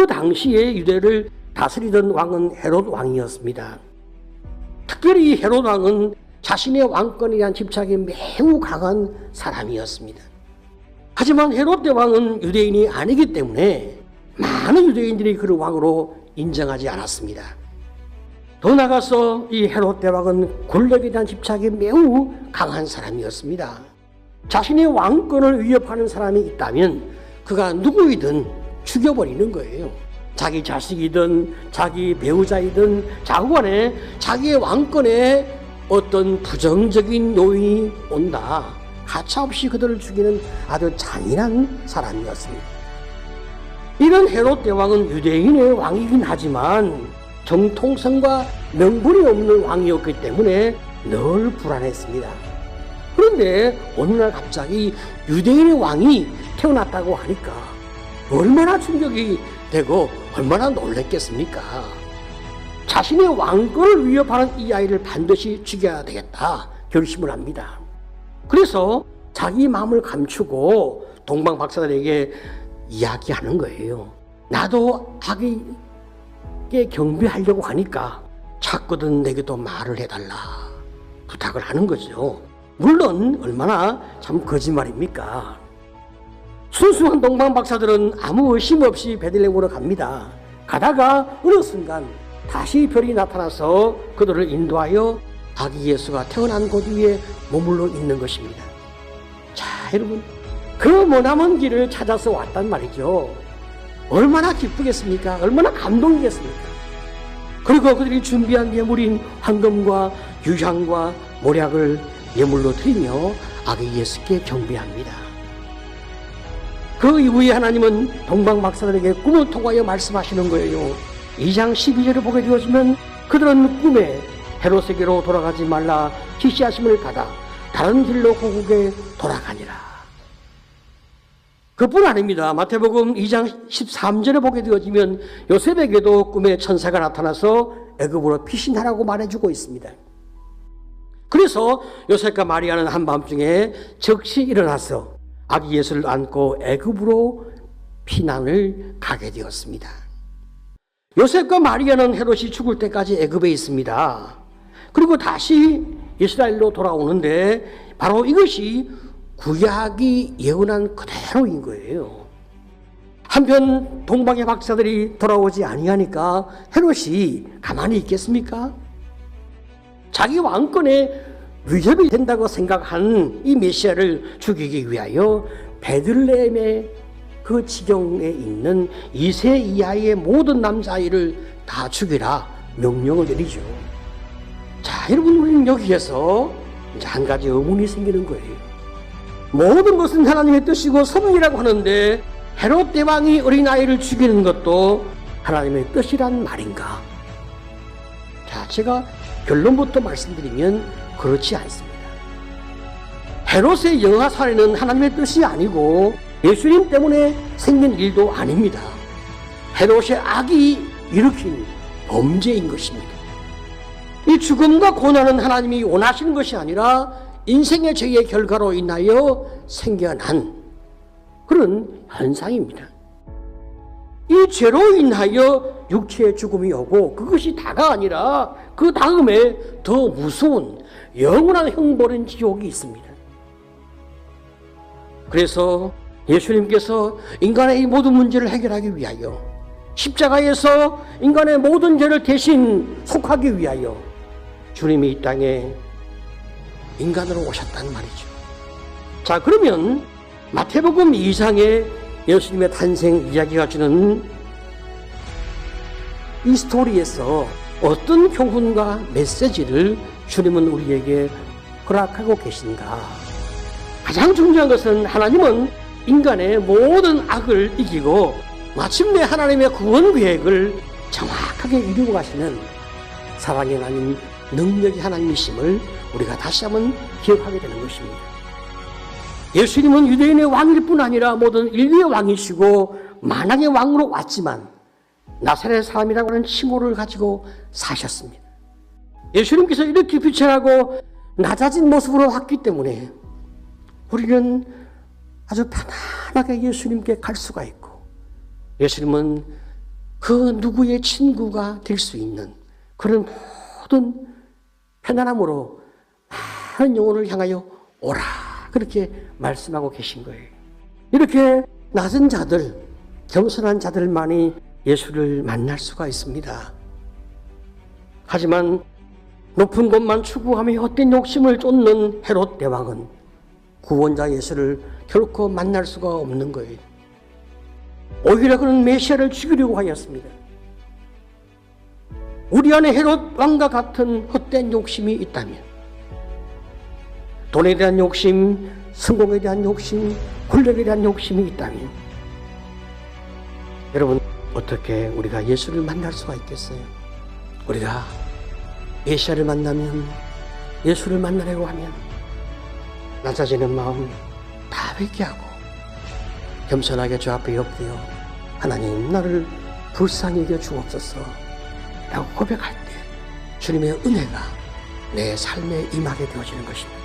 그 당시에 유대를 다스리던 왕은 헤롯 왕이었습니다. 특별히 이 헤롯 왕은 자신의 왕권에 대한 집착이 매우 강한 사람이었습니다. 하지만 헤롯 대왕은 유대인이 아니기 때문에 많은 유대인들이 그를 왕으로 인정하지 않았습니다. 더 나아가서 이 헤롯 대왕은 권력에 대한 집착이 매우 강한 사람이었습니다. 자신의 왕권을 위협하는 사람이 있다면 그가 누구이든 죽여버리는 거예요. 자기 자식이든 자기 배우자이든 자구간에 자기의 왕권에 어떤 부정적인 요인이 온다, 가차없이 그들을 죽이는 아주 잔인한 사람이었습니다. 이런 헤롯 대왕은 유대인의 왕이긴 하지만 정통성과 명분이 없는 왕이었기 때문에 늘 불안했습니다. 그런데 어느 날 갑자기 유대인의 왕이 태어났다고 하니까 얼마나 충격이 되고 얼마나 놀랬겠습니까? 자신의 왕권을 위협하는 이 아이를 반드시 죽여야 되겠다 결심을 합니다. 그래서 자기 마음을 감추고 동방 박사들에게 이야기하는 거예요. 나도 아기에게 경배하려고 하니까 자꾸든 내게도 말을 해달라 부탁을 하는 거죠. 물론 얼마나 참 거짓말입니까? 순수한 동방 박사들은 아무 의심 없이 베들레헴으로 갑니다. 가다가 어느 순간 다시 별이 나타나서 그들을 인도하여 아기 예수가 태어난 곳 위에 머물러 있는 것입니다. 자, 여러분, 그 머나먼 길을 찾아서 왔단 말이죠. 얼마나 기쁘겠습니까? 얼마나 감동이겠습니까? 그리고 그들이 준비한 예물인 황금과 유향과 모략을 예물로 드리며 아기 예수께 경배합니다. 그 이후에 하나님은 동방 박사들에게 꿈을 통하여 말씀하시는 거예요. 2장 12절을 보게 되어지면 그들은 꿈에 헤롯에게로 돌아가지 말라 지시하심을 받아 다른 길로 고국에 돌아가니라. 그뿐 아닙니다. 마태복음 2장 13절에 보게 되어지면 요셉에게도 꿈에 천사가 나타나서 애굽으로 피신하라고 말해주고 있습니다. 그래서 요셉과 마리아는 한밤중에 즉시 일어나서 아기 예수를 안고 애굽으로 피난을 가게 되었습니다. 요셉과 마리아는 헤롯이 죽을 때까지 애굽에 있습니다. 그리고 다시 이스라엘로 돌아오는데 바로 이것이 구약이 예언한 그대로인 거예요. 한편 동방의 박사들이 돌아오지 아니하니까 헤롯이 가만히 있겠습니까? 자기 왕권에 위협이 된다고 생각한 이 메시아를 죽이기 위하여 베들레헴의 그 지경에 있는 2세 이하의 모든 남자아이를 다 죽이라 명령을 내리죠. 자, 여러분, 우리는 여기에서 이제 한 가지 의문이 생기는 거예요. 모든 것은 하나님의 뜻이고 섭리라고 하는데 헤롯 대왕이 어린아이를 죽이는 것도 하나님의 뜻이란 말인가? 자, 제가 결론부터 말씀드리면 그렇지 않습니다. 헤롯의 영아 살해는 하나님의 뜻이 아니고 예수님 때문에 생긴 일도 아닙니다. 헤롯의 악이 일으킨 범죄인 것입니다. 이 죽음과 고난은 하나님이 원하시는 것이 아니라 인생의 죄의 결과로 인하여 생겨난 그런 현상입니다. 이 죄로 인하여 육체의 죽음이 오고 그것이 다가 아니라 그 다음에 더 무서운 영원한 형벌인 지옥이 있습니다. 그래서 예수님께서 인간의 이 모든 문제를 해결하기 위하여 십자가에서 인간의 모든 죄를 대신 속하기 위하여 주님이 이 땅에 인간으로 오셨단 말이죠. 자, 그러면 마태복음 2장에 예수님의 탄생 이야기가 주는 이 스토리에서 어떤 교훈과 메시지를 주님은 우리에게 허락하고 계신가? 가장 중요한 것은 하나님은 인간의 모든 악을 이기고 마침내 하나님의 구원 계획을 정확하게 이루고 가시는 사랑의 하나님, 능력의 하나님이심을 우리가 다시 한번 기억하게 되는 것입니다. 예수님은 유대인의 왕일 뿐 아니라 모든 인류의 왕이시고 만왕의 왕으로 왔지만 나사렛 사람이라고 하는 칭호를 가지고 사셨습니다. 예수님께서 이렇게 비천하고 낮아진 모습으로 왔기 때문에 우리는 아주 편안하게 예수님께 갈 수가 있고 예수님은 그 누구의 친구가 될 수 있는 그런 모든 편안함으로 많은 영혼을 향하여 오라, 그렇게 말씀하고 계신 거예요. 이렇게 낮은 자들, 겸손한 자들만이 예수를 만날 수가 있습니다. 하지만 높은 곳만 추구하며 헛된 욕심을 쫓는 헤롯 대왕은 구원자 예수를 결코 만날 수가 없는 거예요. 오히려 그는 메시아를 죽이려고 하였습니다. 우리 안에 헤롯 왕과 같은 헛된 욕심이 있다면, 돈에 대한 욕심, 성공에 대한 욕심, 권력에 대한 욕심이 있다면, 여러분 어떻게 우리가 예수를 만날 수가 있겠어요? 우리가 메시아를 만나면, 예수를 만나려고 하면 낮아지는 마음 다 회개하고 겸손하게 주 앞에 엎드려 하나님, 나를 불쌍히 여겨 주옵소서 라고 고백할 때 주님의 은혜가 내 삶에 임하게 되어지는 것입니다.